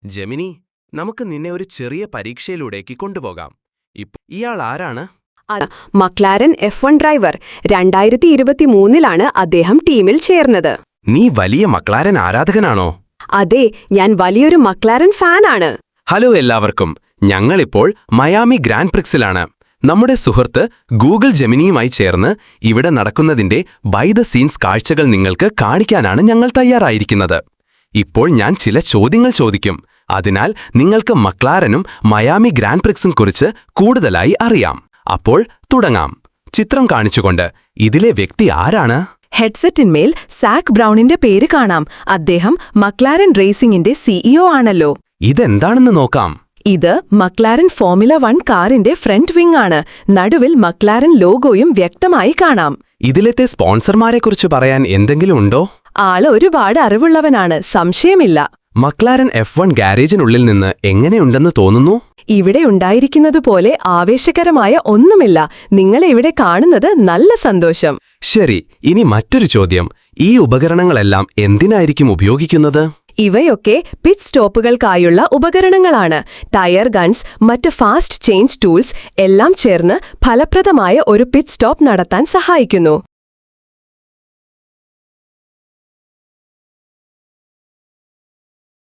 Gemini, നമുക്ക് നിന്നെ ഒരു ചെറിയ പരീക്ഷയിലൂടേക്ക് കൊണ്ടുപോകാം. ഇയാൾ ആരാണ്? McLaren F1 driver. 2023-ലാണ് അദ്ദേഹം ടീമിൽ ചേർന്നത്. നീ വലിയ മക്ലാരൻ ആരാധകനാണോ? അതെ, ഞാൻ വലിയൊരു മക്ലാരൻ ഫാനാണ്. ഹലോ എല്ലാവർക്കും, ഞങ്ങളിപ്പോൾ മയാമി ഗ്രാൻഡ് പ്രിക്സിലാണ്. നമ്മുടെ സുഹൃത്ത് ഗൂഗിൾ ജെമിനിയുമായി ചേർന്ന് ഇവിടെ നടക്കുന്നതിന്റെ ബൈ ദ സീൻസ് കാഴ്ചകൾ നിങ്ങൾക്ക് കാണിക്കാനാണ് ഞങ്ങൾ തയ്യാറായിരിക്കുന്നത്. ഇപ്പോൾ ഞാൻ ചില ചോദ്യങ്ങൾ ചോദിക്കും. അതിനാൽ നിങ്ങൾക്ക് മക്ലാരനും മയാമി ഗ്രാൻഡ് പ്രിക്സും കുറിച്ച് കൂടുതലായി അറിയാം. അപ്പോൾ തുടങ്ങാം. ചിത്രം കാണിച്ചുകൊണ്ട് ഇതിലെ വ്യക്തി ആരാണ്? ഹെഡ്സെറ്റിന്മേൽ സാക് ബ്രൗണിന്റെ പേര് കാണാം. അദ്ദേഹം മക്ലാരൻ റേസിംഗിന്റെ CEO ആണല്ലോ. ഇതെന്താണെന്ന് നോക്കാം. ഇത് മക്ലാരൻ ഫോർമുല 1 കാറിന്റെ ഫ്രണ്ട് വിങ് ആണ്. നടുവിൽ മക്ലാരൻ ലോഗോയും വ്യക്തമായി കാണാം. ഇതിലത്തെ സ്പോൺസർമാരെക്കുറിച്ച് പറയാൻ എന്തെങ്കിലും ഉണ്ടോ? ആള് ഒരുപാട് അറിവുള്ളവനാണ്, സംശയമില്ല. മക്ലാരൻ F1 ഗാരേജിനുള്ളിൽ നിന്ന് എങ്ങനെയുണ്ടെന്ന് തോന്നുന്നു? ഇവിടെ ഉണ്ടായിരിക്കുന്നതുപോലെ ആവേശകരമായ ഒന്നുമില്ല. നിങ്ങളെ ഇവിടെ കാണുന്നത് നല്ല സന്തോഷം. ശരി, ഇനി മറ്റൊരു ചോദ്യം. ഈ ഉപകരണങ്ങളെല്ലാം എന്തിനായിരിക്കും ഉപയോഗിക്കുന്നത്? ഇവയൊക്കെ പിറ്റ് സ്റ്റോപ്പുകൾക്കായുള്ള ഉപകരണങ്ങളാണ്. ടയർ ഗൺസ്, മറ്റ് ഫാസ്റ്റ് ചേഞ്ച് ടൂൾസ് എല്ലാം ചേർന്ന് ഫലപ്രദമായ ഒരു പിറ്റ് സ്റ്റോപ്പ് നടത്താൻ സഹായിക്കുന്നു.